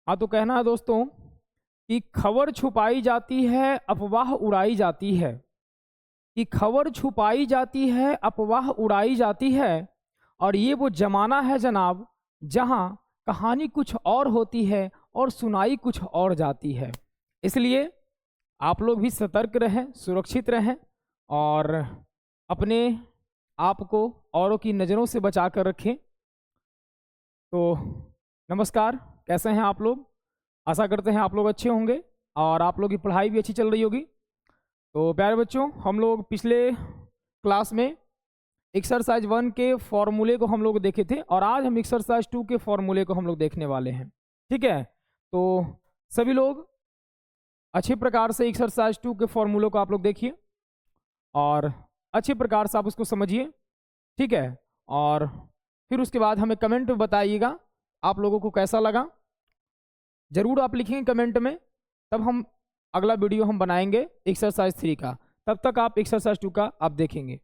हाँ, तो कहना है दोस्तों कि खबर छुपाई जाती है, अफवाह उड़ाई जाती है। कि खबर छुपाई जाती है, अफवाह उड़ाई जाती है, और ये वो जमाना है जनाब जहाँ कहानी कुछ और होती है और सुनाई कुछ और जाती है। इसलिए आप लोग भी सतर्क रहें, सुरक्षित रहें और अपने आप को औरों की नज़रों से बचा कर रखें। तो नमस्कार, कैसे हैं आप लोग? आशा करते हैं आप लोग अच्छे होंगे और आप लोग की पढ़ाई भी अच्छी चल रही होगी। तो प्यारे बच्चों, हम लोग पिछले क्लास में एक्सरसाइज 1 के फॉर्मूले को हम लोग देखे थे और आज हम एक्सरसाइज 2 के फॉर्मूले को हम लोग देखने वाले हैं। ठीक है, तो सभी लोग अच्छे प्रकार से एक्सरसाइज 2 के फॉर्मूले को आप लोग देखिए और अच्छे प्रकार से आप उसको समझिए। ठीक है, और फिर उसके बाद हमें कमेंट में बताइएगा आप लोगों को कैसा लगा। ज़रूर आप लिखेंगे कमेंट में, तब हम अगला वीडियो हम बनाएंगे एक्सरसाइज 3 का। तब तक आप एक्सरसाइज 2 का आप देखेंगे।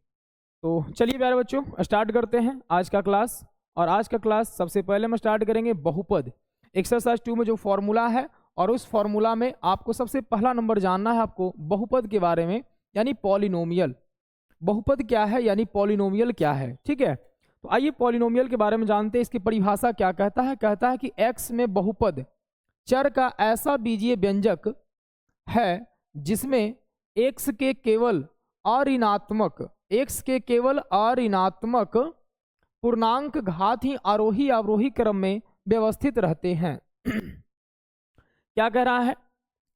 तो चलिए प्यारे बच्चों, स्टार्ट करते हैं आज का क्लास। और आज का क्लास सबसे पहले हम स्टार्ट करेंगे बहुपद। एक्सरसाइज 2 में जो फॉर्मूला है और उस फॉर्मूला में आपको सबसे पहला नंबर जानना है आपको बहुपद के बारे में, यानी पॉलिनोमियल। बहुपद क्या है यानी पॉलिनोमियल क्या है। ठीक है, तो आइए पॉलिनोमियल के बारे में जानते हैं। इसकी परिभाषा क्या कहता है? कहता है कि एक्स में बहुपद चर का ऐसा बीजीय व्यंजक है जिसमें x के केवल अऋणात्मक पूर्णांक घात ही आरोही अवरोही क्रम में व्यवस्थित रहते हैं। क्या कह रहा है?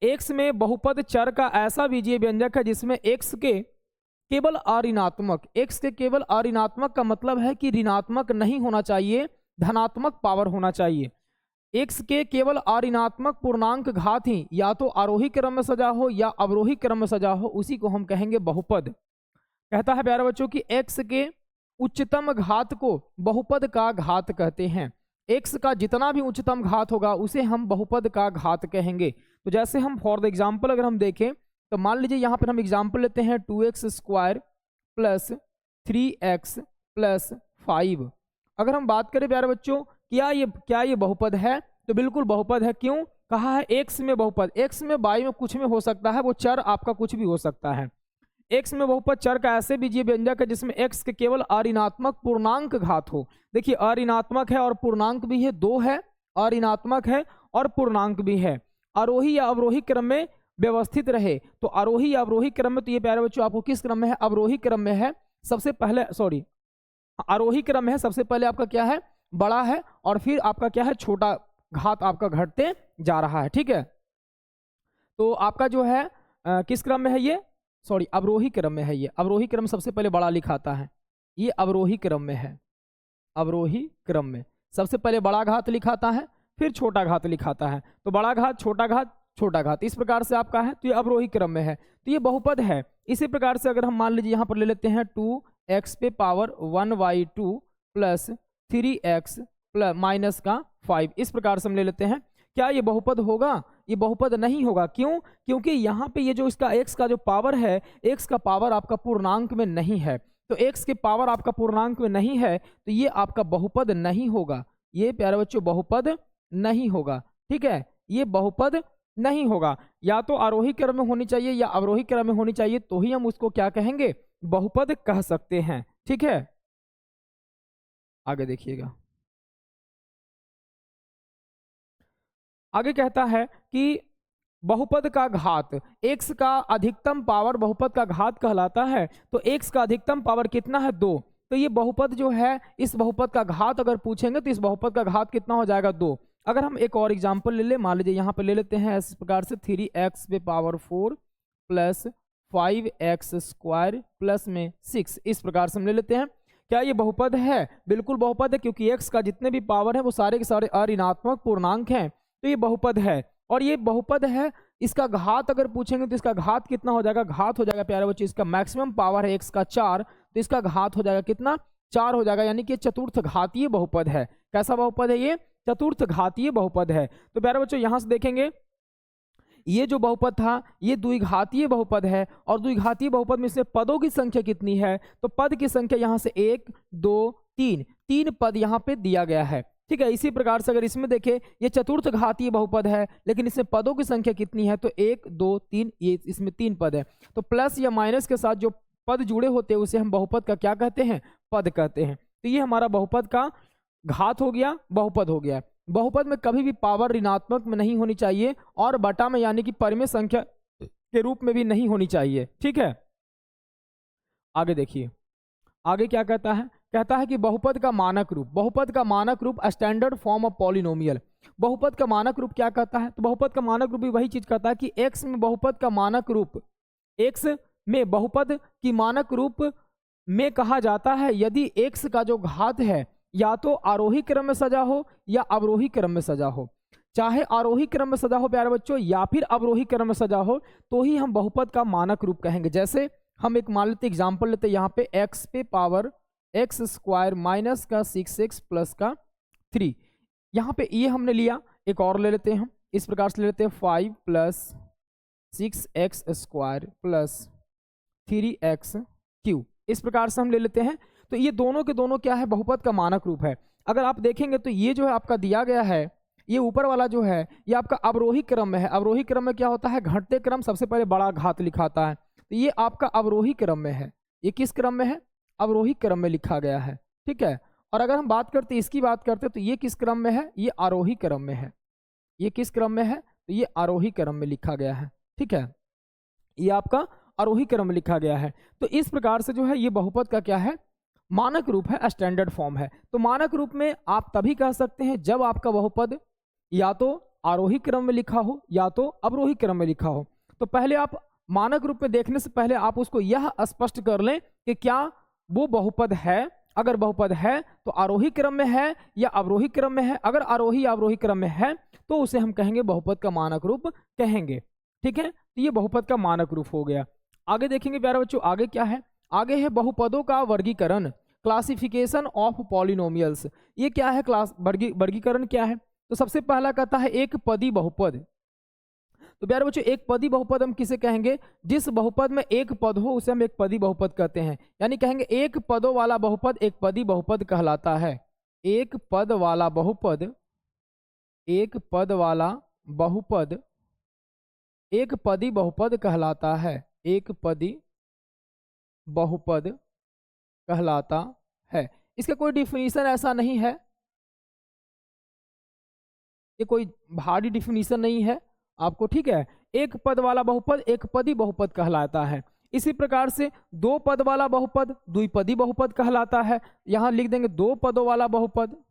x में बहुपद चर का ऐसा बीजीय व्यंजक है जिसमें x के केवल अऋणात्मक का मतलब है कि ऋणात्मक नहीं होना चाहिए, धनात्मक पावर होना चाहिए। x के केवल अऋणात्मक पूर्णांक घात ही या तो आरोही क्रम में सजा हो या अवरोही क्रम में सजा हो, उसी को हम कहेंगे बहुपद। कहता है प्यारे बच्चों कि x के उच्चतम घात को बहुपद का घात कहते हैं। x का जितना भी उच्चतम घात होगा उसे हम बहुपद का घात कहेंगे। तो जैसे हम फॉर एग्जाम्पल अगर हम देखें तो मान लीजिए यहाँ पर हम एग्जाम्पल लेते हैं 2x² प्लस 3x प्लस 5। अगर हम बात करें प्यारे बच्चों क्या ये बहुपद है, तो बिल्कुल बहुपद है। क्यों कहा है? x में बहुपद, x में y में कुछ में हो सकता है, वो चर आपका कुछ भी हो सकता है। x में बहुपद चर का ऐसे बीजीय व्यंजक है जिसमें x के केवल अऋणात्मक पूर्णांक घात हो। देखिए अऋणात्मक है और पूर्णांक भी है, दो है, अऋणात्मक है और पूर्णांक भी है। आरोही या अवरोही क्रम में व्यवस्थित रहे। तो आरोही या अवरोही क्रम में, तो ये प्यारे बच्चों आपको किस क्रम में है? अवरोही क्रम में है। सबसे पहले आरोही क्रम में है, सबसे पहले आपका क्या है? बड़ा है, और फिर आपका क्या है? छोटा घात आपका घटते जा रहा है। ठीक है, तो आपका जो है किस क्रम में है ये? अवरोही क्रम में है। ये अवरोही क्रम सबसे पहले बड़ा लिखाता है, ये अवरोही क्रम में है। अवरोही क्रम में सबसे पहले बड़ा घात लिखाता है, फिर छोटा घात लिखाता है। तो बड़ा घात, छोटा घात, इस प्रकार से आपका है। तो ये अवरोही क्रम में है, तो ये बहुपद है। इसी प्रकार से अगर हम मान लीजिए यहाँ पर ले लेते हैं 2x पे power 1/2 plus 3x plus minus का 5, इस प्रकार से हम ले लेते हैं। क्या ये बहुपद होगा? ये बहुपद नहीं होगा। क्यों? क्योंकि यहाँ पे ये जो इसका x का जो पावर है, x का पावर आपका पूर्णांक में नहीं है। तो x के पावर आपका पूर्णांक में नहीं है, तो ये आपका बहुपद नहीं होगा। ये प्यारे बच्चों बहुपद नहीं होगा। ठीक है, ये बहुपद नहीं होगा। या तो आरोही क्रम में होनी चाहिए या अवरोही क्रम में होनी चाहिए, तो ही हम उसको क्या कहेंगे? बहुपद कह सकते हैं। ठीक है, आगे देखिएगा। आगे कहता है कि बहुपद का घात, x का अधिकतम पावर बहुपद का घात कहलाता है। तो x का अधिकतम पावर कितना है? 2। तो ये बहुपद जो है, इस बहुपद का घात अगर पूछेंगे तो इस बहुपद का घात कितना हो जाएगा? 2। अगर हम एक और एग्जांपल ले ले, मान लीजिए यहाँ पे ले लेते हैं इस प्रकार से 3x पे पावर 4 प्लस 5x² प्लस में 6, इस प्रकार से हम ले लेते हैं। क्या ये बहुपद है? बिल्कुल बहुपद है, क्योंकि x का जितने भी पावर है वो सारे के सारे अऋणात्मक पूर्णांक हैं। तो ये बहुपद है, और ये बहुपद है। इसका घात अगर पूछेंगे तो इसका घात कितना हो जाएगा? घात हो जाएगा प्यारे बच्चे, इसका मैक्सिमम पावर है x का 4, तो इसका घात हो जाएगा कितना? 4 हो जाएगा। यानी कि चतुर्थ घातीय बहुपद है। कैसा बहुपद है ये? चतुर्थ घातीय बहुपद है। तो प्यारे बच्चों यहां से देखेंगे ये जो बहुपद था ये द्विघातीय बहुपद है, और द्विघातीय बहुपद में से पदों की संख्या कितनी है? तो पद की संख्या यहाँ से 1 2 3 पद यहाँ पे दिया गया है। ठीक है। इसी प्रकार से अगर इसमें देखें, ये चतुर्थ घातीय बहुपद है, लेकिन इसमें पदों की संख्या कितनी है, तो 1 2 3, ये इसमें 3 पद है। तो प्लस या माइनस के साथ जो पद जुड़े होते हैं उसे हम बहुपद का क्या कहते हैं, पद कहते हैं। तो ये हमारा बहुपद का घात हो गया, बहुपद हो गया। बहुपद में कभी भी पावर ऋणात्मक में नहीं होनी चाहिए और बटा में यानी कि परिमेय संख्या के रूप में भी नहीं होनी चाहिए। ठीक है, आगे देखिए, आगे क्या कहता है, कहता है कि बहुपद का मानक रूप, बहुपद का मानक रूप स्टैंडर्ड फॉर्म ऑफ पॉलिनोमियल। बहुपद का मानक रूप क्या कहता है, तो बहुपद का मानक रूप भी वही चीज कहता है कि x में बहुपद का मानक रूप, x में बहुपद की मानक रूप में कहा जाता है यदि x का जो घात है या तो आरोही क्रम में सजा हो या अवरोही क्रम में सजा हो। चाहे आरोही क्रम में सजा हो प्यारे बच्चों या फिर अवरोही क्रम में सजा हो, तो ही हम बहुपद का मानक रूप कहेंगे। जैसे हम एक मान लेते एग्जाम्पल लेते, यहाँ पे x पे पावर x स्क्वायर माइनस का 6x प्लस का 3, यहाँ पे ये हमने लिया। एक और ले लेते हैं हम, इस प्रकार से ले लेते हैं 5 plus 6x square plus 3x cube, इस प्रकार से हम ले लेते हैं। तो ये दोनों के दोनों क्या है, बहुपद का मानक रूप है। अगर आप देखेंगे तो ये जो है आपका दिया गया है, ये ऊपर वाला जो है ये आपका अवरोही क्रम में है। अवरोही क्रम में क्या होता है, घटते क्रम सबसे पहले बड़ा घात लिखाता है, तो ये आपका अवरोही क्रम में है। ये किस क्रम में है, अवरोही क्रम में लिखा गया है। ठीक है, और अगर हम बात करते इसकी बात करते तो ये किस क्रम में है, ये आरोही क्रम में है। ये किस क्रम में है, तो ये आरोही क्रम में लिखा गया है। ठीक है, ये आपका आरोही क्रम में लिखा गया है। तो इस प्रकार से जो है ये बहुपद का क्या है, मानक रूप है, स्टैंडर्ड फॉर्म है। तो मानक रूप में आप तभी कह सकते हैं जब आपका बहुपद या तो आरोही क्रम में लिखा हो या तो अवरोही क्रम में लिखा हो। तो पहले आप मानक रूप में देखने से पहले आप उसको यह स्पष्ट कर लें कि क्या वो बहुपद है। अगर बहुपद है तो आरोही क्रम में है या अवरोही क्रम में है। अगर आरोही या अवरोही क्रम में है तो उसे हम कहेंगे बहुपद का मानक रूप कहेंगे। ठीक है, तो ये बहुपद का मानक रूप हो गया। आगे देखेंगे प्यारे बच्चों, आगे क्या है, आगे है बहुपदों का वर्गीकरण, क्लासिफिकेशन ऑफ पॉलिनोमियल्स। ये क्या है, क्लास वर्गीकरण क्या है, तो सबसे पहला कहता है एक पदी बहुपद। तो प्यारे बच्चों एक पदी बहुपद हम किसे कहेंगे, जिस बहुपद में एक पद हो उसे हम एक पदी बहुपद कहते हैं। यानी कहेंगे एक पदों वाला बहुपद एक पदी बहुपद कहलाता है। एक पद वाला बहुपद, एक पद वाला बहुपद एक पदी बहुपद कहलाता है। एक पदी बहुपद कहलाता है। इसका कोई डिफिनीशन ऐसा नहीं है, ये कोई भारी डिफिनीशन नहीं है आपको। ठीक है, एक पद वाला बहुपद एक पदी बहुपद कहलाता है। इसी प्रकार से दो पद वाला बहुपद द्विपदी बहुपद कहलाता है। यहां लिख देंगे दो पदों वाला बहुपद,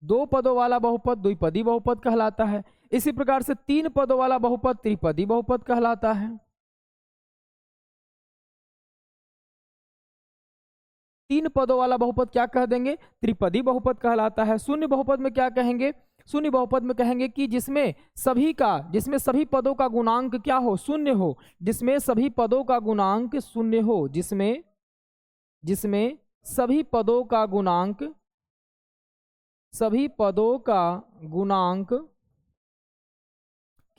दो पदों वाला बहुपद द्विपदी बहुपद कहलाता है। इसी प्रकार से तीन पदों वाला बहुपद त्रिपदी बहुपद कहलाता है। तीन पदों वाला बहुपद क्या कह देंगे, त्रिपदी बहुपद कहलाता है। शून्य बहुपद में क्या कहेंगे, शून्य बहुपद में कहेंगे कि जिसमें सभी पदों का गुणांक क्या हो, शून्य हो। जिसमें सभी पदों का गुणांक शून्य हो, जिसमें सभी पदों का गुणांक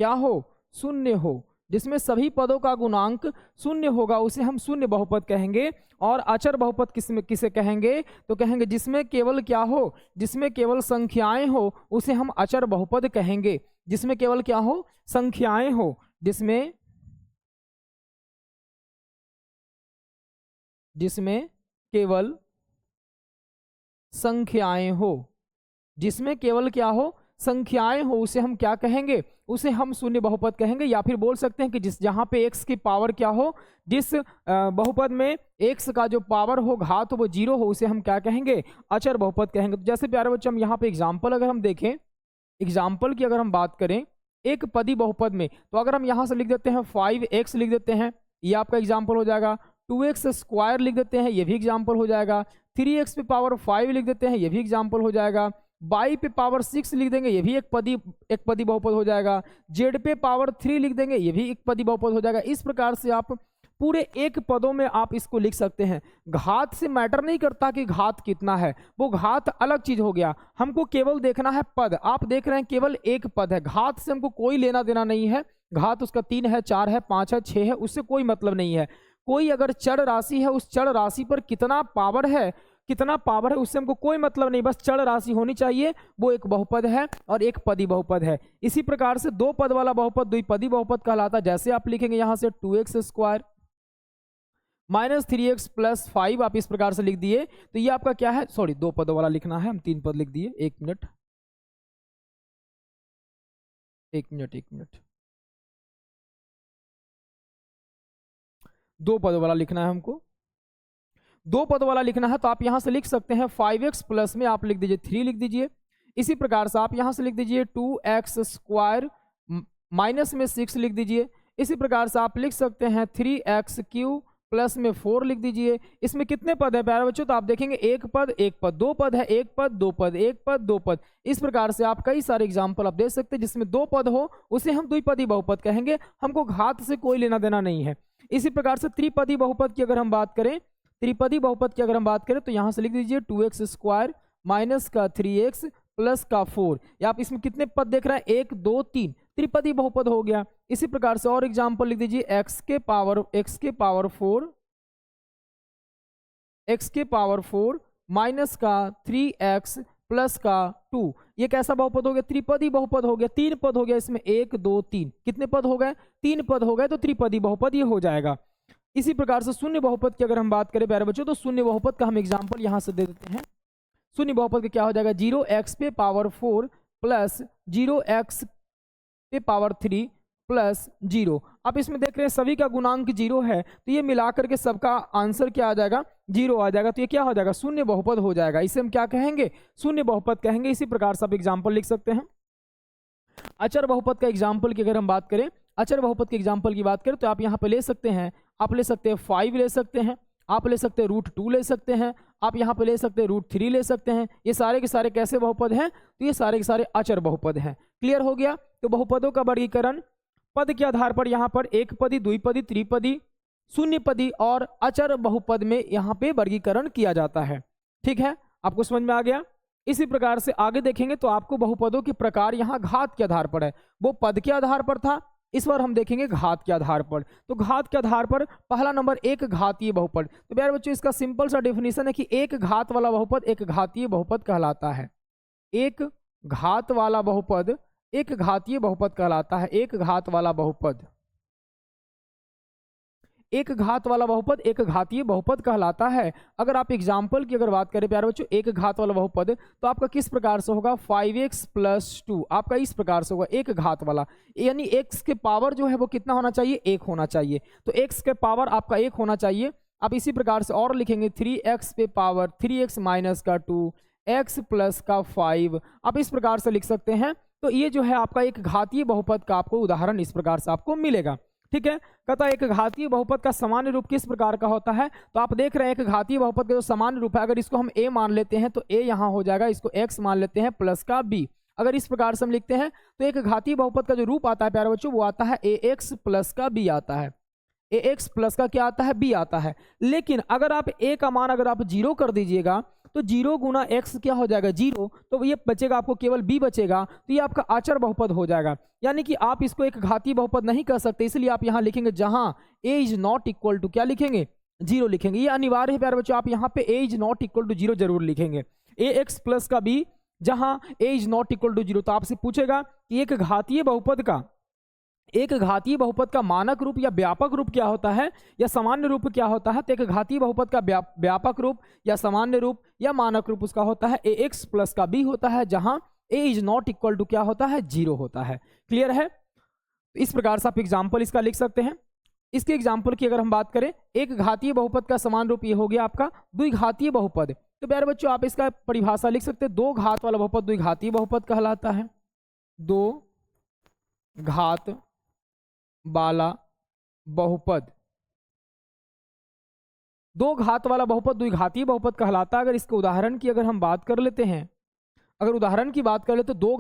क्या हो, शून्य हो। जिसमें सभी पदों का गुणांक शून्य होगा उसे हम शून्य बहुपद कहेंगे। और अचर बहुपद किसे कहेंगे, तो कहेंगे जिसमें केवल क्या हो, जिसमें केवल संख्याएं हो उसे हम अचर बहुपद कहेंगे। जिसमें केवल क्या हो, संख्याएं हो, जिसमें केवल संख्याएं हो, जिसमें केवल क्या हो, संख्याएं हो, उसे हम क्या कहेंगे, उसे हम शून्य बहुपद कहेंगे। या फिर बोल सकते हैं कि जहां पे x की पावर क्या हो, जिस बहुपद में x का जो पावर हो, घात हो, वो 0 हो, उसे हम क्या कहेंगे, अचर बहुपद कहेंगे। तो जैसे प्यारे बच्चों हम यहाँ पे एग्जाम्पल अगर हम देखें, एग्जाम्पल की अगर हम बात करें एक पदी बहुपद में, तो अगर हम यहाँ से लिख देते हैं 5x लिख देते हैं, ये आपका एग्जाम्पल हो जाएगा। 2x स्क्वायर लिख देते हैं, ये भी एग्जाम्पल हो जाएगा। 3x पे पावर 5 लिख देते हैं, ये भी एग्जाम्पल हो जाएगा। y पे पावर 6 लिख देंगे, ये भी एक पदी बहुपद हो जाएगा। z पे पावर 3 लिख देंगे, ये भी एक पदी बहुपद हो जाएगा। इस प्रकार से आप पूरे एक पदों में आप इसको लिख सकते हैं। घात से मैटर नहीं करता कि घात कितना है, वो घात अलग चीज हो गया। हमको केवल देखना है पद। आप देख रहे हैं केवल एक पद है, घात से हमको कोई लेना देना नहीं है। घात उसका 3 है, 4 है, 5 है, 6 है, उससे कोई मतलब नहीं है। कोई अगर चर राशि है, उस चर राशि पर कितना पावर है, कितना पावर है उससे हमको कोई मतलब नहीं, बस चर राशि होनी चाहिए, वो एक बहुपद है और एक पदी बहुपद है। इसी प्रकार से दो पद वाला बहुपद द्विपदी बहुपद कहलाता है। जैसे आप लिखेंगे यहां से 2x square minus 3x plus 5, आप इस प्रकार से लिख दिए तो ये आपका क्या है, सॉरी दो पदों वाला लिखना है, हम तीन पद लिख दिए। एक मिनट दो पदों वाला लिखना है हमको, दो पद वाला लिखना है तो आप यहां से लिख सकते हैं 5x प्लस में आप लिख दीजिए 3 लिख दीजिए। इसी प्रकार से आप यहां से लिख दीजिए 2x स्क्वायर माइनस में 6 लिख दीजिए। इसी प्रकार से आप लिख सकते हैं 3x क्यूब प्लस में 4 लिख दीजिए। इसमें कितने पद है प्यारे बच्चों, तो आप देखेंगे एक पद, दो पद है, एक पद, दो पद, एक पद, दो पद। इस प्रकार से आप कई सारे एग्जाम्पल आप दे सकते हैं जिसमें दो पद हो उसे हम द्विपदी बहुपद कहेंगे, हमको घात से कोई लेना देना नहीं है। इसी प्रकार से त्रिपदी बहुपद की अगर हम बात करें, त्रिपदी बहुपद की अगर हम बात करें तो यहां से लिख दीजिए 2x स्क्वायर माइनस का 3x प्लस का 4। या आप इसमें कितने पद देख रहे हैं, 1 2 3, त्रिपदी बहुपद हो गया। इसी प्रकार से और एग्जांपल लिख दीजिए x के पावर 4 माइनस का 3x प्लस का 2। ये कैसा बहुपद हो गया, त्रिपदी बहुपद हो गया। तीन पद हो गया इसमें, 1 2 3, कितने पद हो गए, 3 पद हो गए, तो त्रिपदी बहुपद ये हो जाएगा। इसी प्रकार से शून्य बहुपद की अगर हम बात करें प्यारे बच्चों, तो शून्य बहुपद का हम एग्जांपल यहां से दे देते हैं। शून्य बहुपद का क्या हो जाएगा, 0x पे पावर 4 प्लस 0x पे पावर 3 प्लस 0। आप इसमें देख रहे हैं सभी का गुणांक 0 है, तो ये मिलाकर के सबका आंसर क्या आ जाएगा, 0 आ जाएगा। तो ये क्या हो जाएगा, शून्य बहुपद हो जाएगा। इसे हम क्या कहेंगे, शून्य बहुपद कहेंगे। इसी प्रकार से आप एग्जाम्पल लिख सकते हैं। अचर बहुपद का एग्जाम्पल की अगर हम बात करें, अचर बहुपद के एग्जाम्पल की बात करें तो आप यहाँ पे ले सकते हैं, आप ले सकते हैं 5 ले सकते हैं, आप ले सकते हैं √2 ले सकते हैं, आप यहाँ पे ले सकते हैं √3 ले सकते हैं। ये सारे के सारे कैसे बहुपद हैं, तो ये सारे के सारे अचर बहुपद हैं। क्लियर हो गया। तो बहुपदों का वर्गीकरण पद के आधार पर यहाँ पर एक पदी, द्विपदी, त्रिपदी, शून्य पदी और अचर बहुपद में यहाँ पे वर्गीकरण किया जाता है। ठीक है, आपको समझ में आ गया। इसी प्रकार से आगे देखेंगे तो आपको बहुपदों के प्रकार यहाँ घात के आधार पर है, वो पद के आधार पर था, इस बार हम देखेंगे घात के आधार पर। तो घात के आधार पर पहला नंबर एक घातीय बहुपद। तो प्यारे बच्चों इसका सिंपल सा डेफिनेशन है कि एक घात वाला बहुपद एक घातीय बहुपद कहलाता है। एक घात वाला बहुपद एक घातीय बहुपद कहलाता है। एक घात वाला बहुपद एक घात वाला बहुपद एक घातीय बहुपद कहलाता है। अगर आप एग्जाम्पल की अगर बात करें प्यारे बच्चों, एक घात वाला बहुपद तो आपका किस प्रकार से होगा, 5x प्लस 2, आपका इस प्रकार से होगा एक घात वाला, यानी x के पावर जो है वो कितना होना चाहिए, 1 होना चाहिए। तो x के पावर आपका 1 होना चाहिए। आप इसी प्रकार से और लिखेंगे 3x पे पावर 3x माइनस का 2 x प्लस का 5, आप इस प्रकार से लिख सकते हैं। तो ये जो है आपका एक घातीय बहुपद का आपको उदाहरण इस प्रकार से आपको मिलेगा। ठीक है, कहता है एक घातीय बहुपद का सामान्य रूप किस प्रकार का होता है। तो आप देख रहे हैं एक घातीय बहुपद का जो सामान्य रूप है, अगर इसको हम a मान लेते हैं तो a यहाँ हो जाएगा, इसको x मान लेते हैं प्लस का b। अगर इस प्रकार से हम लिखते हैं तो एक घातीय बहुपद का जो रूप आता है प्यारे बच्चों, वो आता है ax प्लस का b आता है। ax प्लस का क्या आता है, b आता है। लेकिन अगर आप a का मान अगर आप 0 कर दीजिएगा तो 0 गुना x क्या हो जाएगा, 0, तो ये बचेगा आपको केवल b बचेगा, तो ये आपका अचर बहुपद हो जाएगा। यानी कि आप इसको एक घातीय बहुपद नहीं कर सकते, इसलिए आप यहाँ लिखेंगे जहां a is not equal to क्या लिखेंगे, 0 लिखेंगे। ये अनिवार्य है प्यारे बच्चों, आप यहाँ पे a is not equal to 0 जरूर लिखेंगे। ax प्लस का b जहां a is not equal to 0। तो आपसे पूछेगा कि एक घातीय बहुपद का मानक रूप या व्यापक रूप क्या होता है, या सामान्य रूप क्या होता है। तो एक घातीय बहुपद का व्यापक रूप या सामान्य रूप या मानक रूप उसका होता है ax प्लस का b होता है, जहां a is not equal to क्या होता है, 0 होता है। क्लियर है। तो इस प्रकार से आप एग्जाम्पल इसका लिख सकते हैं। इसके एग्जाम्पल की अगर हम बात करें, एक घातीय बहुपद का समान रूप ये हो गया आपका द्विघातीय बहुपद। तो प्यारे बच्चों आप इसका परिभाषा लिख सकते हैं, दो घात वाला बहुपद द्विघातीय बहुपद कहलाता है। दो घात वाला बहुपद, दो घात वाला बहुपद द्विघातीय बहुपद कहलाता है। अगर इसके उदाहरण की अगर हम बात कर लेते हैं, अगर उदाहरण की बात कर ले तो दो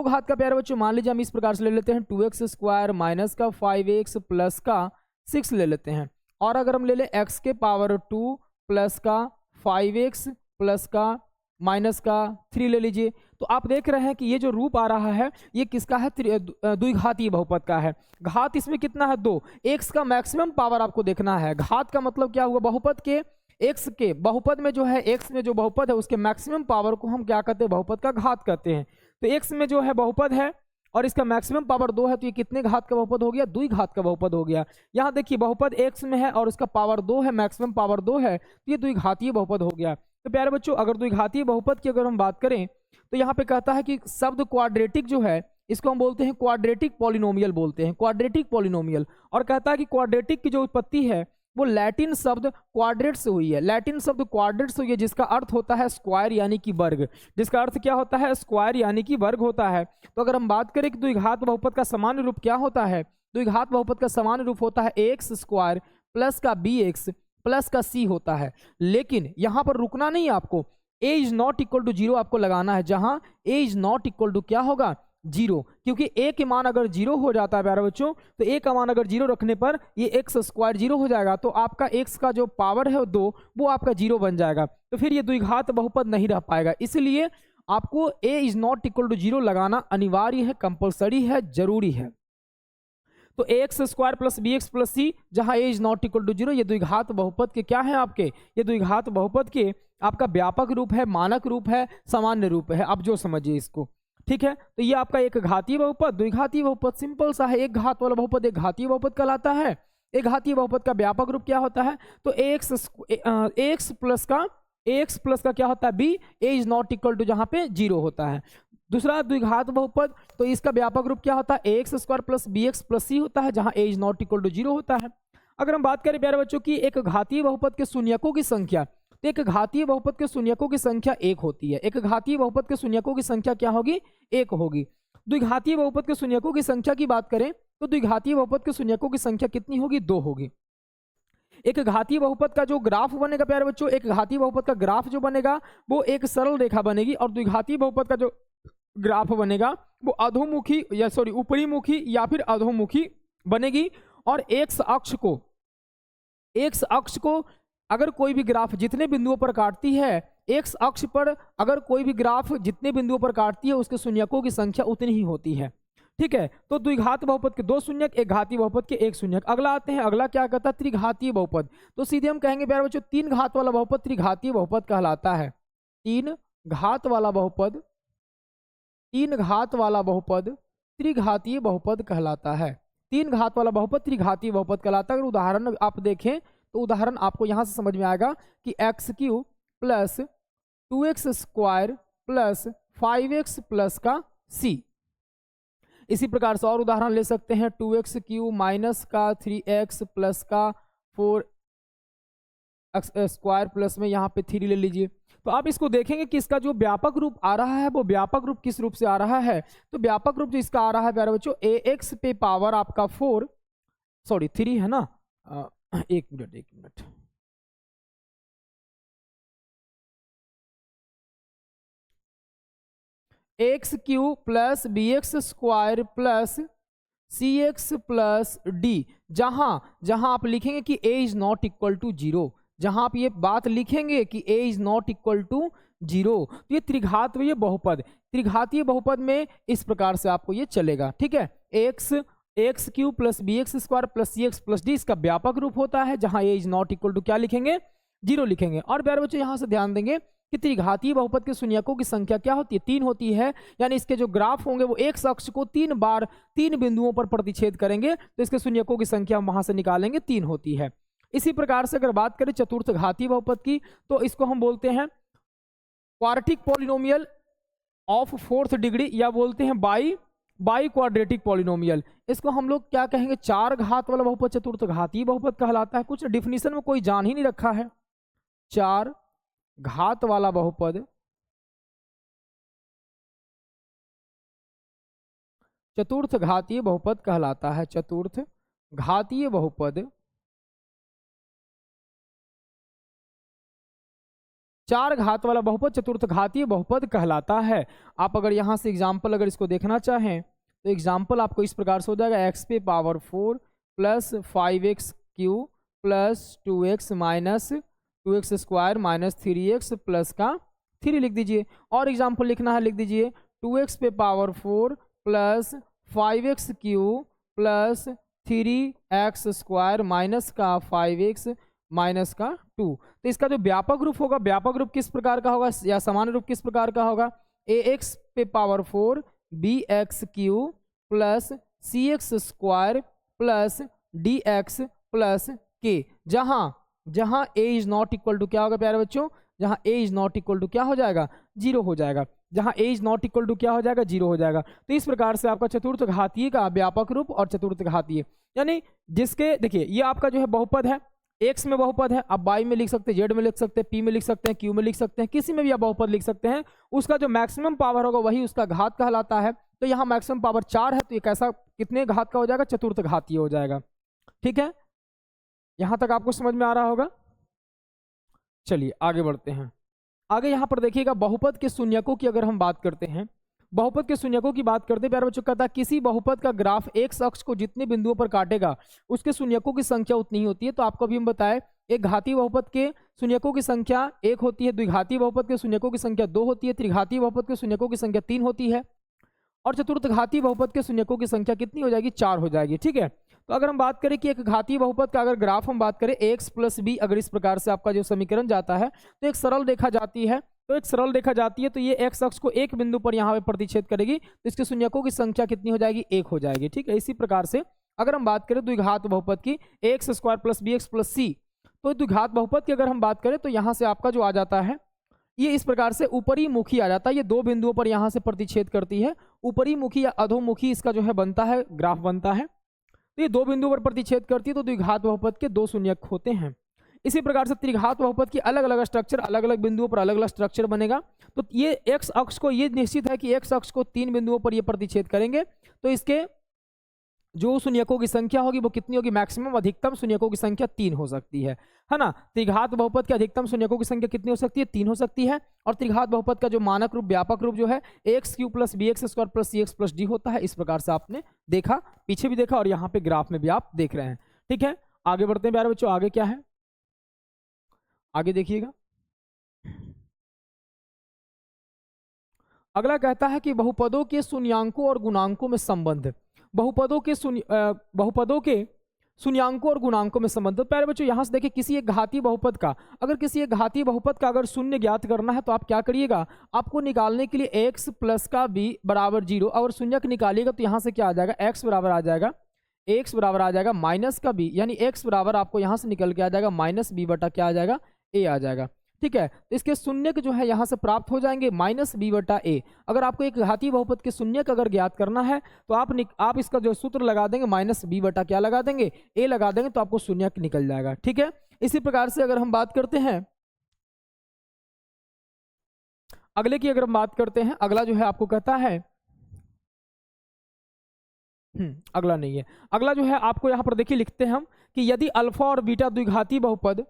घात का प्यारे बच्चों मान लीजिए हम इस प्रकार से ले लेते हैं 2x स्क्वायर माइनस का 5x प्लस का 6 ले लेते हैं। और अगर हम ले लें x के पावर 2 प्लस का 5x प्लस का माइनस का 3 ले लीजिए, तो आप देख रहे हैं कि ये जो रूप आ रहा है ये किसका है, द्विघातीय बहुपद का है। घात इसमें कितना है, 2। x का मैक्सिमम पावर आपको देखना है। घात का मतलब क्या हुआ, बहुपद के एक्स के बहुपद में जो है, एक्स में जो बहुपद है उसके मैक्सिमम पावर को हम क्या कहते हैं, बहुपद का घात कहते हैं। तो एक्स में जो है बहुपद है और इसका मैक्सिमम पावर 2 है, तो ये कितने घात का बहुपद हो गया, द्विघात का बहुपद हो गया। यहाँ देखिए बहुपद एक्स में है और उसका पावर 2 है, मैक्सिमम पावर 2 है, तो ये द्विघातीय बहुपद हो गया। तो प्यारे बच्चों, अगर द्विघातीय बहुपद की अगर हम बात करें तो यहाँ पे कहता है कि शब्द क्वाड्रेटिक जो है इसको हम बोलते हैं क्वाड्रेटिक पॉलिनोमियल बोलते हैं, क्वाड्रेटिक पॉलिनोमियल। और कहता है कि क्वाड्रेटिक की जो उत्पत्ति है वो लैटिन शब्द क्वाड्रेट से हुई है, लैटिन शब्द क्वाड्रेट से हुई है, जिसका अर्थ होता है स्क्वायर यानी कि वर्ग, जिसका अर्थ क्या होता है, स्क्वायर यानी कि वर्ग होता है। तो अगर हम बात करें कि द्विघात बहुपद का सामान्य रूप क्या होता है, द्विघात बहुपद का सामान्य रूप होता है एक्स स्क्वायर प्लस का बी एक्स प्लस का सी होता है। लेकिन यहां पर रुकना नहीं, आपको A is not equal to zero आपको लगाना है, जहां A is not equal to क्या होगा, जीरो, क्योंकि ए के मान अगर जीरो हो जाता है प्यारे बच्चों, तो ए का मान अगर जीरो रखने पर ये एक्स स्क्वायर जीरो हो जाएगा, तो आपका एक्स का जो पावर है 2 वो आपका जीरो बन जाएगा, तो फिर ये द्विघात बहुपद नहीं रह पाएगा। इसलिए आपको A is not equal to zero लगाना अनिवार्य है, कंपलसरी है, जरूरी है। तो X square plus B X plus C, जहां A is not equal to zero, ये द्विघात बहुपद के क्या है आपके, ये द्विघात बहुपद के आपका व्यापक रूप है, मानक रूप है, सामान्य रूप है, आप जो समझिए इसको, ठीक है। तो ये आपका एक घातीय बहुपद, द्विघातीय बहुपद सिंपल सा है, एक घात वाला बहुपद एक घातीय बहुपद कहलाता है। एक घातीय बहुपद का व्यापक रूप क्या होता है, तो एक्स प्लस का क्या होता है, B, A is not equal to जहां पे जीरो होता है। दूसरा द्विघात बहुपद, तो इसका व्यापक रूप क्या होता है, X square plus B X plus C होता है, जहां A is not equal to zero होता है। अगर हम बात करें प्यारे बच्चों की एक घातीय बहुपद के शून्यकों की संख्या, तो एक घातीय बहुपद के शून्यकों की संख्या 1 होती है, एक घातीय बहुपद के शून्यकों की संख्या क्या होगी, 1 होगी। द्विघातीय बहुपद के शून्यकों की संख्या की बात करें तो द्विघातीय बहुपद के शून्यकों की संख्या कितनी होगी, 2 होगी। एक घातीय बहुपद का जो ग्राफ बनेगा प्यारे बच्चों, एक घातीय बहुपद का ग्राफ जो बनेगा वो एक सरल रेखा बनेगी, और द्विघातीय बहुपद का जो ग्राफ बनेगा वो अधोमुखी या सॉरी ऊपरी मुखी या फिर अधोमुखी बनेगी। और एक्स अक्ष को अगर कोई भी ग्राफ जितने बिंदुओं पर काटती है, एक्स अक्ष पर अगर कोई भी ग्राफ जितने बिंदुओं पर काटती है उसके शून्यकों की संख्या उतनी ही होती है, ठीक है। तो द्विघात बहुपद के 2 शून्यक, एक घातीय बहुपद के 1 शून्यक। अगला आते हैं, अगला क्या कहता है, त्रिघातीय बहुपद। तो सीधे हम कहेंगे प्यारे बच्चों 3 घात वाला बहुपद त्रिघातीय बहुपद कहलाता है। 3 घात वाला बहुपद त्रिघातीय बहुपद कहलाता है। 3 घात वाला बहुपद त्रिघातीय बहुपद कहलाता है। अगर उदाहरण आप देखें तो उदाहरण आपको यहां से समझ में आएगा कि X cube plus 2x square plus 5x plus का सी। इसी प्रकार से और उदाहरण ले सकते हैं, 2x क्यू माइनस का 3x प्लस का 4x स्क्वायर प्लस में यहाँ पे 3 ले लीजिए। तो आप इसको देखेंगे कि इसका जो व्यापक रूप आ रहा है वो व्यापक रूप किस रूप से आ रहा है, तो व्यापक रूप जो इसका आ रहा है प्यारे बच्चों ax पे पावर आपका 3 है ना, एक minute X cube plus B X square plus C X plus D, जहां आप लिखेंगे कि a is not equal to zero, जहां आप ये बात लिखेंगे कि a is not equal to zero, तो ये त्रिघातीय बहुपद, त्रिघातीय बहुपद में इस प्रकार से आपको ये चलेगा, ठीक है। X cube plus B X square plus C X plus D इसका व्यापक रूप होता है, जहां a is not equal to क्या लिखेंगे, जीरो लिखेंगे। और प्यारे बच्चों यहां से ध्यान देंगे कि त्रिघातीय बहुपद के शून्यकों की संख्या क्या होती है, 3 होती है, यानी इसके जो ग्राफ होंगे वो एक अक्ष को 3 बार 3 बिंदुओं पर प्रतिच्छेद करेंगे, तो इसके शून्यकों की संख्या हम वहां से निकालेंगे, 3 होती है। इसी प्रकार से अगर बात करें चतुर्थ घातीय बहुपद की, तो इसको हम बोलते हैं quadratic polynomial of 4th degree, या बोलते हैं बाई क्वाड्रेटिक पॉलिनोमियल। इसको हम लोग क्या कहेंगे, 4 घात वाला बहुपद चतुर्थ घातीय बहुपद कहलाता है। कुछ डिफिनीशन में कोई जान ही नहीं रखा है। 4 घात वाला बहुपद चतुर्थ घातीय बहुपद कहलाता है। चतुर्थ घातीय बहुपद 4 घात वाला बहुपद चतुर्थ घातीय बहुपद कहलाता है। आप अगर यहां से एग्जाम्पल अगर इसको देखना चाहें तो एग्जाम्पल आपको इस प्रकार से हो जाएगा, एक्स पे power 4 plus 5x Q plus 2x minus 2x square minus 3x plus का 3 लिख दीजिए। और एग्जाम्पल लिखना है, लिख दीजिए 2x पे power 4 plus 5x Q plus 3x square minus का 5x माइनस का 2। तो इसका जो व्यापक रूप होगा, व्यापक रूप किस प्रकार का होगा या सामान्य रूप किस प्रकार का होगा, ax पे power 4 bx cube plus cx square plus dx plus k, जहां a is not equal to क्या होगा प्यारे बच्चों, जहां a is not equal to क्या हो जाएगा, 0 हो जाएगा, जहां a is not equal to क्या हो जाएगा, 0 हो जाएगा। तो इस प्रकार से आपका चतुर्थ घातीय का व्यापक रूप और चतुर्थ घातीय, यानी जिसके देखिए ये आपका जो है बहुपद है, x में बहुपद है, आप y में लिख सकते हैं, z में लिख सकते हैं, p में लिख सकते हैं, q में लिख सकते हैं, किसी में भी आप बहुपद लिख सकते हैं, उसका जो मैक्सिमम पावर होगा वही उसका घात कहलाता है। तो यहाँ मैक्सिमम पावर 4 है, तो ये कैसा कितने घात का हो जाएगा, चतुर्थ घातीय हो जाएगा। ठीक है, यहां तक आपको समझ में आ रहा होगा। चलिए आगे बढ़ते हैं। आगे यहाँ पर देखिएगा बहुपद के शून्यकों की अगर हम बात करते हैं, बहुपद के शून्यकों की बात करते हैं प्यारे बच्चों, कहता है किसी बहुपद का ग्राफ एक अक्ष को जितने बिंदुओं पर काटेगा उसके शून्यकों की संख्या उतनी ही होती है। तो आपको अभी हम बताए एक घातीय बहुपद के शून्यकों की संख्या 1 होती है, द्विघातीय बहुपद के शून्यकों की संख्या 2 होती है, त्रिघातीय बहुपद के शून्यकों की संख्या 3 होती है, और चतुर्थ घातीय बहुपद के शून्यकों की संख्या कितनी हो जाएगी, 4 हो जाएगी। ठीक है, तो अगर हम बात करें कि एक घातीय बहुपद का अगर ग्राफ हम बात करें x प्लस बी, अगर इस प्रकार से आपका जो समीकरण जाता है तो एक सरल रेखा जाती है, तो ये x अक्ष को एक बिंदु पर यहाँ पे प्रतिच्छेद करेगी, तो इसके शून्यकों की संख्या कितनी हो जाएगी, 1 हो जाएगी। ठीक है, इसी प्रकार से अगर हम बात करें द्विघात बहुपद की X square plus B X plus C, तो द्विघात बहुपद की अगर हम बात करें तो यहाँ से आपका जो आ जाता है ये इस प्रकार से ऊपरी मुखी आ जाता है, ये 2 बिंदुओं पर यहाँ से प्रतिच्छेद करती है, ऊपरी मुखी या अधोमुखी इसका जो है बनता है, ग्राफ बनता है। तो ये 2 बिंदुओं पर प्रतिच्छेद करती है, तो द्विघात बहुपद के 2 शून्यक होते हैं। इसी प्रकार से त्रिघात बहुपद की अलग अलग स्ट्रक्चर, अलग अलग बिंदुओं पर अलग अलग स्ट्रक्चर बनेगा। तो ये एक्स अक्ष को, ये निश्चित है कि एक्स अक्ष को 3 बिंदुओं पर ये प्रतिच्छेद करेंगे, तो इसके जो शून्यकों की संख्या होगी वो कितनी होगी, मैक्सिमम अधिकतम शून्यकों की संख्या 3 हो सकती है ना। त्रिघात बहुपद के अधिकतम शून्यकों की संख्या कितनी हो सकती है, 3 हो सकती है। और त्रिघात बहुपद का जो मानक रूप, व्यापक रूप जो है X cube plus B X square plus C X plus D होता है। इस प्रकार से आपने देखा, पीछे भी देखा और यहाँ पे ग्राफ में भी आप देख रहे हैं। ठीक है, आगे बढ़ते हैं प्यारे बच्चों। आगे क्या है, आगे देखिएगा, अगला कहता है कि बहुपदों के शून्यांकों और गुणांकों में संबंध, बहुपदों के शून्यांकों और गुणांकों में संबंध। तो प्यारे बच्चों यहाँ से देखिए, किसी एक घातीय बहुपद का, अगर किसी एक घातीय बहुपद का अगर शून्य ज्ञात करना है तो आप क्या करिएगा, आपको निकालने के लिए x प्लस का b बराबर 0, और शून्यक निकालिएगा तो यहाँ से क्या आ जाएगा, x बराबर आ जाएगा, x बराबर आ जाएगा माइनस का b, यानी x बराबर आपको यहाँ से निकल के आ जाएगा माइनस b बटा क्या आ जाएगा, a आ जाएगा। ठीक है, तो इसके शून्यक जो है यहाँ से प्राप्त हो जाएंगे माइनस बी बटा ए। अगर आपको एक घातीय बहुपद के शून्यक अगर ज्ञात करना है तो आप इसका जो सूत्र लगा देंगे, माइनस बी बटा क्या लगा देंगे, ए लगा देंगे, तो आपको शून्यक निकल जाएगा। ठीक है, इसी प्रकार से अगर हम बात करते हैं अगले की, अगर हम बात करते हैं, अगला जो है आपको कहता है, अगला नहीं है, अगला जो है आपको यहाँ पर देखिए लिखते हैं हम कि यदि अल्फा और बीटा द्विघातीय बहुपद,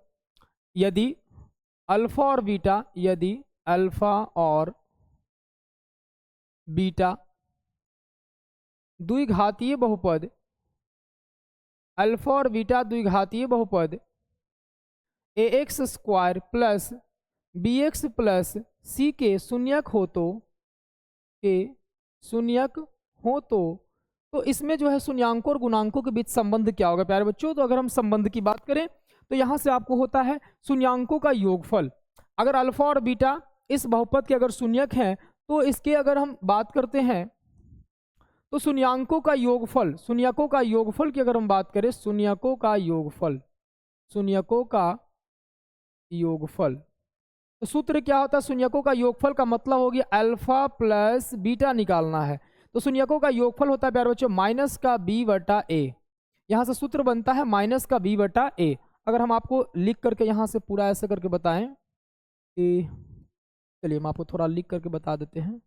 यदि अल्फा और बीटा, यदि अल्फा और बीटा द्विघातीय बहुपद, अल्फा और बीटा द्विघातीय बहुपद ax square plus bx plus c के शून्यक हो तो इसमें जो है शून्यांकों और गुणांकों के बीच संबंध क्या होगा प्यारे बच्चों। तो अगर हम संबंध की बात करें तो यहाँ से आपको होता है शून्यांकों का योगफल। अगर अल्फा और बीटा इस बहुपद के अगर शून्यक हैं तो इसके अगर हम बात करते हैं तो शून्यांकों का योगफल, शून्यकों का योगफल की अगर हम बात करें, शून्यकों का योगफल, तो सूत्र क्या होता है, शून्यकों का योगफल का मतलब हो गया अल्फा प्लस बीटा निकालना है, तो शून्यकों का योगफल होता है प्यारे बच्चों माइनस का b बटा a। यहाँ से सूत्र बनता है माइनस का b बटा a। अगर हम आपको लिख करके यहाँ से पूरा ऐसे करके बताएं कि, चलिए हम आपको थोड़ा लिख करके बता देते हैं।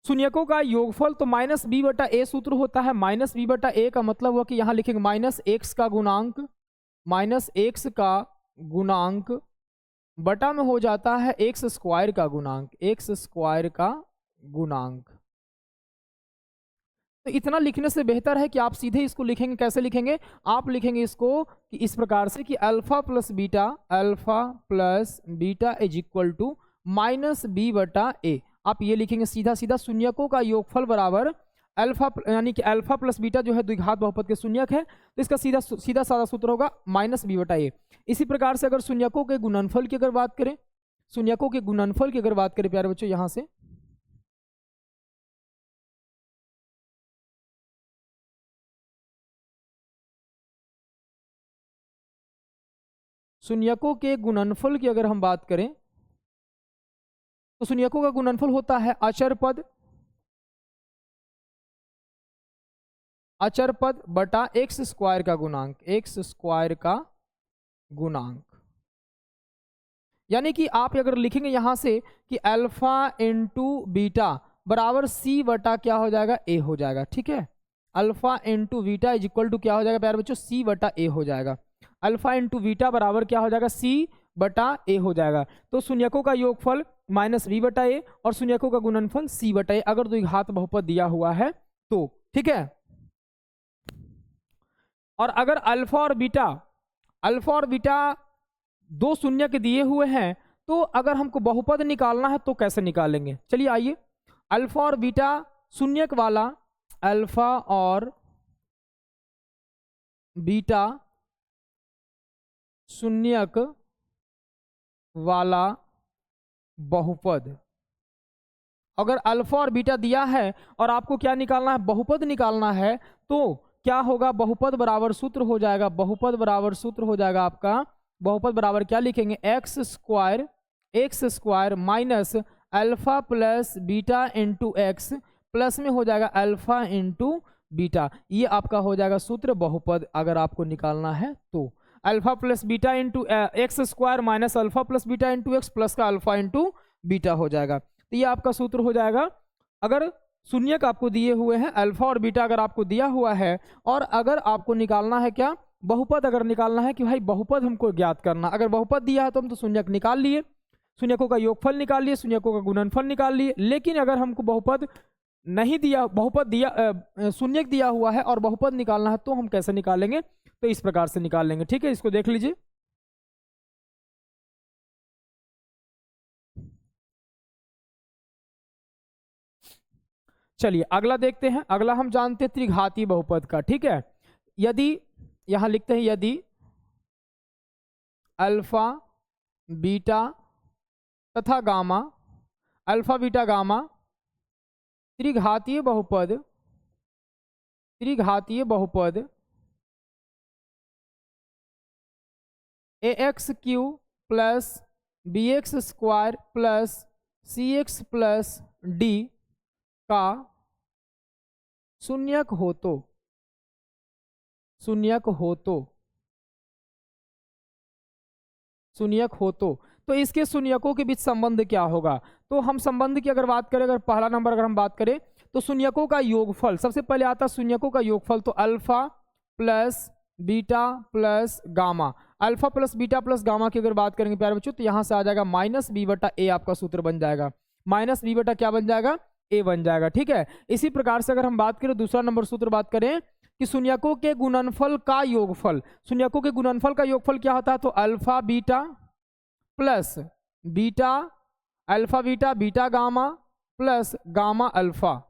शून्यकों का योगफल तो माइनस बी बटा ए सूत्र होता है। माइनस बी बटा ए का मतलब हुआ कि यहाँ लिखेंगे माइनस एक्स का गुणांक, माइनस एक्स का गुणांक बटा में हो जाता है एक्स स्क्वायर का गुणांक, एक्स स्क्वायर का गुणांक। तो इतना लिखने से बेहतर है कि आप सीधे इसको लिखेंगे, कैसे लिखेंगे, आप लिखेंगे इसको कि इस प्रकार से कि alpha plus beta is equal to minus B बटा ए। आप ये लिखेंगे सीधा सीधा शून्यकों का योगफल बराबर अल्फा, यानी कि अल्फा प्लस बीटा जो है द्विघात बहुपद के शून्यक है, तो इसका सीधा सीधा सादा सूत्र होगा माइनस बी बटा ए। इसी प्रकार से अगर शून्यकों के गुणनफल की अगर बात करें, शून्यकों के गुणनफल की अगर बात करें प्यारे बच्चों, यहां से शून्यकों के गुणनफल की अगर हम बात करें तो शून्यकों का गुणनफल होता है अचर पद, अचर पद बटा एक्स स्क्वायर का गुणांक, एक्स स्क्वायर का गुणांक। यानी कि आप अगर लिखेंगे यहां से कि अल्फा इंटू बीटा बराबर सी बटा क्या हो जाएगा, ए हो जाएगा। ठीक है, alpha into beta is equal to क्या हो जाएगा प्यारे बच्चों, सी बटा ए हो जाएगा। अल्फा इंटू बीटा बराबर क्या हो जाएगा, सी बटा ए हो जाएगा। तो शून्यकों का योगफल माइनस बी बटा ए और शून्यकों का गुणनफल सी बटा ए, अगर द्विघात बहुपद दिया हुआ है तो। ठीक है, और अगर अल्फा और बीटा दो शून्य के दिए हुए हैं, तो अगर हमको बहुपद निकालना है तो कैसे निकालेंगे, चलिए आइए। अल्फा और बीटा शून्यक वाला, अल्फा और बीटा शून्यक वाला बहुपद, अगर अल्फा और बीटा दिया है और आपको क्या निकालना है, बहुपद निकालना है, तो क्या होगा, बहुपद बराबर सूत्र हो जाएगा, बहुपद बराबर सूत्र हो जाएगा आपका, बहुपद बराबर क्या लिखेंगे, x square minus alpha plus beta into x, plus में हो जाएगा अल्फा इंटू बीटा। ये आपका हो जाएगा सूत्र बहुपद अगर आपको निकालना है तो। Alpha plus beta into X square minus alpha plus beta into x plus का अल्फा इंटू बीटा हो जाएगा। तो ये आपका सूत्र हो जाएगा। अगर शून्यक आपको दिए हुए हैं, अल्फा और बीटा अगर आपको दिया हुआ है, और अगर आपको निकालना है क्या, बहुपद अगर निकालना है कि भाई बहुपद हमको ज्ञात करना, अगर बहुपद दिया है तो हम तो शून्यक निकाल लिए, शून्यकों का योगफल निकाल लिए, शून्यकों का गुणनफल निकाल लिए। लेकिन अगर हमको बहुपद नहीं दिया, बहुपद दिया, शून्यक दिया हुआ है और बहुपद निकालना है, तो हम कैसे निकालेंगे, तो इस प्रकार से निकाल लेंगे। ठीक है, इसको देख लीजिए। चलिए अगला देखते हैं। अगला हम जानते हैं त्रिघातीय बहुपद का। ठीक है, यदि यहां लिखते हैं यदि अल्फा बीटा तथा गामा, अल्फा बीटा गामा त्रिघातीय बहुपद A X cube plus B X square plus C X plus D का शून्यक हो तो इसके शून्यकों के बीच संबंध क्या होगा। तो हम संबंध की अगर बात करें, अगर पहला नंबर अगर हम बात करें तो शून्यकों का योगफल, सबसे पहले आता है शून्यकों का योगफल, तो alpha plus beta plus gamma, alpha plus beta plus gamma की अगर बात करेंगे प्यारे बच्चों, तो यहां से आ जाएगा माइनस बी बटा ए, आपका सूत्र बन जाएगा माइनस बी बटा क्या बन जाएगा, ए बन जाएगा। ठीक है, इसी प्रकार से अगर हम बात करें दूसरा नंबर सूत्र बात करें कि शून्यकों के गुणनफल का योगफल, शून्यकों के गुणनफल का योगफल क्या होता है, तो alpha beta plus beta, alpha beta beta gamma plus gamma alpha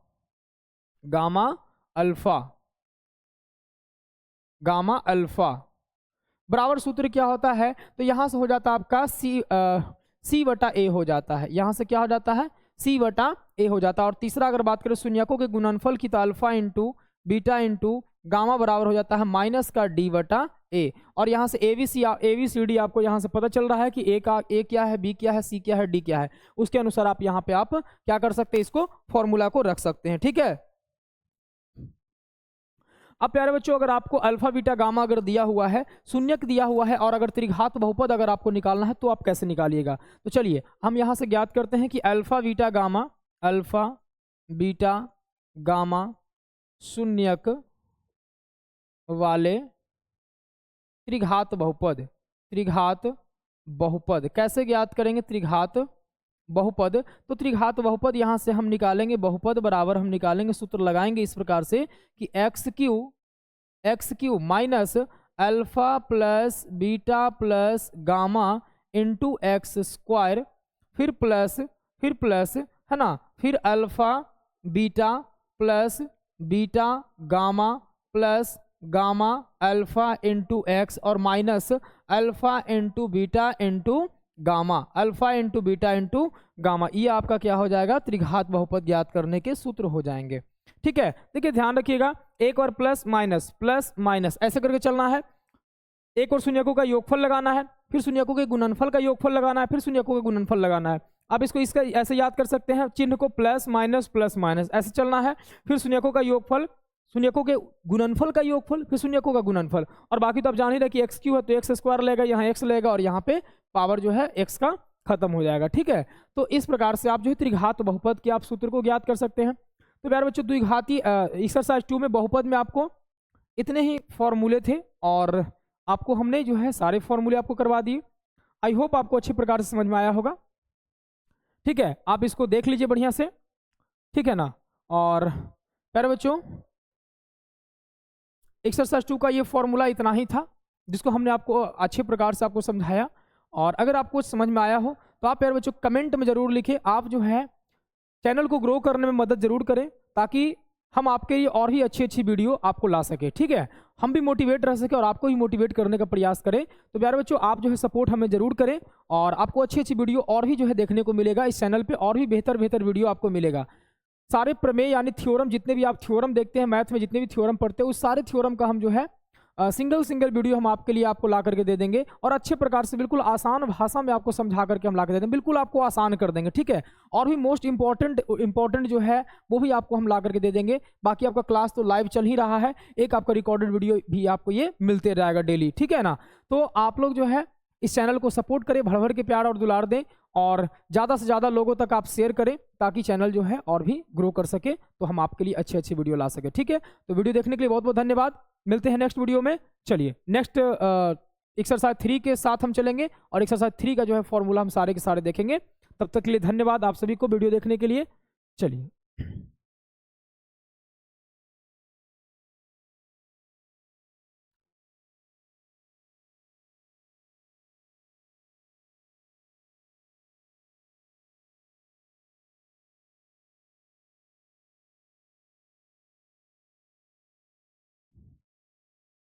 बराबर सूत्र क्या होता है, तो यहां से हो जाता है आपका सी बटा ए हो जाता है, यहां से क्या हो जाता है, सी बटा ए हो जाता है। और तीसरा अगर बात करें शून्यकों के गुणनफल की, तो alpha into beta into gamma बराबर हो जाता है माइनस का डी बटा ए। और यहाँ से ABCD आपको यहाँ से पता चल रहा है कि ए क्या है, बी क्या है, सी क्या है, डी क्या है, उसके अनुसार आप यहाँ पे आप क्या कर सकते हैं, इसको फॉर्मूला को रख सकते हैं। ठीक है, अब प्यारे बच्चों अगर आपको अल्फा बीटा गामा अगर दिया हुआ है, शून्यक दिया हुआ है, और अगर त्रिघात बहुपद अगर आपको निकालना है, तो आप कैसे निकालिएगा। तो चलिए हम यहाँ से ज्ञात करते हैं कि अल्फा बीटा गामा शून्यक वाले त्रिघात बहुपद कैसे ज्ञात करेंगे, त्रिघात बहुपद, तो त्रिघात बहुपद यहां से हम निकालेंगे, बहुपद बराबर हम निकालेंगे, सूत्र लगाएंगे इस प्रकार से कि X cube minus alpha plus beta plus gamma into X square, फिर प्लस है ना, फिर alpha beta plus beta gamma plus gamma alpha into X और minus alpha into beta into gamma, alpha into beta into gamma. ये आपका क्या हो जाएगा, त्रिघात बहुपद ज्ञात करने के सूत्र हो जाएंगे। ठीक है, देखिए ध्यान रखिएगा, एक और प्लस माइनस ऐसे करके चलना है। एक और शून्यकों का योगफल लगाना है, फिर शून्यकों के गुणनफल का योगफल लगाना है, फिर शून्यकों का गुणनफल लगाना है। अब इसको इसका ऐसे याद कर सकते हैं, चिन्ह को प्लस माइनस ऐसे चलना है, फिर शून्यकों का योगफल, शून्यकों के गुणनफल का योगफल, फिर शून्यकों का गुणनफल। और बाकी तो आप जान ही रहे कि एक्स क्यू है तो एक्स स्क्वायर लेगा, यहाँ एक्स लेगा और यहाँ पे पावर जो है एक्स का खत्म हो जाएगा। ठीक है, तो इस प्रकार से आप जो है त्रिघात बहुपद के आप सूत्र को ज्ञात कर सकते हैं। तो प्यारे बच्चों, द्विघाती एक्सरसाइज 2 में बहुपद में आपको इतने ही फॉर्मूले थे और आपको हमने जो है सारे फॉर्मूले आपको करवा दिए। आई होप आपको अच्छे प्रकार से समझ में आया होगा। ठीक है, आप इसको देख लीजिए बढ़िया से, ठीक है ना। और प्यारे बच्चों, एक्सरसाइज 2 का ये फॉर्मूला इतना ही था जिसको हमने आपको अच्छे प्रकार से आपको समझाया। और अगर आपको समझ में आया हो तो आप प्यारे बच्चों कमेंट में जरूर लिखें। आप जो है चैनल को ग्रो करने में मदद जरूर करें ताकि हम आपके लिए और ही अच्छी वीडियो आपको ला सके। ठीक है, हम भी मोटिवेट रह सके और आपको ही मोटिवेट करने का प्रयास करें। तो प्यारे बच्चों, आप जो है सपोर्ट हमें जरूर करें और आपको अच्छी वीडियो और भी जो है देखने को मिलेगा इस चैनल पे, और भी बेहतर वीडियो आपको मिलेगा। सारे प्रमेय यानी थ्योरम, जितने भी आप थ्योरम देखते हैं मैथ में, जितने भी थ्योरम पढ़ते हैं, उस सारे थ्योरम का हम जो है सिंगल वीडियो हम आपके लिए आपको ला करके दे देंगे और अच्छे प्रकार से बिल्कुल आसान भाषा में आपको समझा करके हम ला कर दे देंगे, बिल्कुल आपको आसान कर देंगे। ठीक है, और भी मोस्ट इंपॉर्टेंट जो है वो भी आपको हम ला करके दे देंगे। बाकी आपका क्लास तो लाइव चल ही रहा है, एक आपका रिकॉर्डेड वीडियो भी आपको ये मिलते रहेगा डेली। ठीक है ना, तो आप लोग जो है इस चैनल को सपोर्ट करें, भर भर के प्यार और दुलार दें और ज़्यादा से ज़्यादा लोगों तक आप शेयर करें ताकि चैनल जो है और भी ग्रो कर सके, तो हम आपके लिए अच्छी वीडियो ला सके। ठीक है, तो वीडियो देखने के लिए बहुत बहुत धन्यवाद। मिलते हैं नेक्स्ट वीडियो में। चलिए नेक्स्ट एक्सरसाइज 3 के साथ हम चलेंगे और एक्सरसाइज 3 का जो है फॉर्मूला हम सारे के सारे देखेंगे। तब तक के लिए धन्यवाद आप सभी को वीडियो देखने के लिए। चलिए।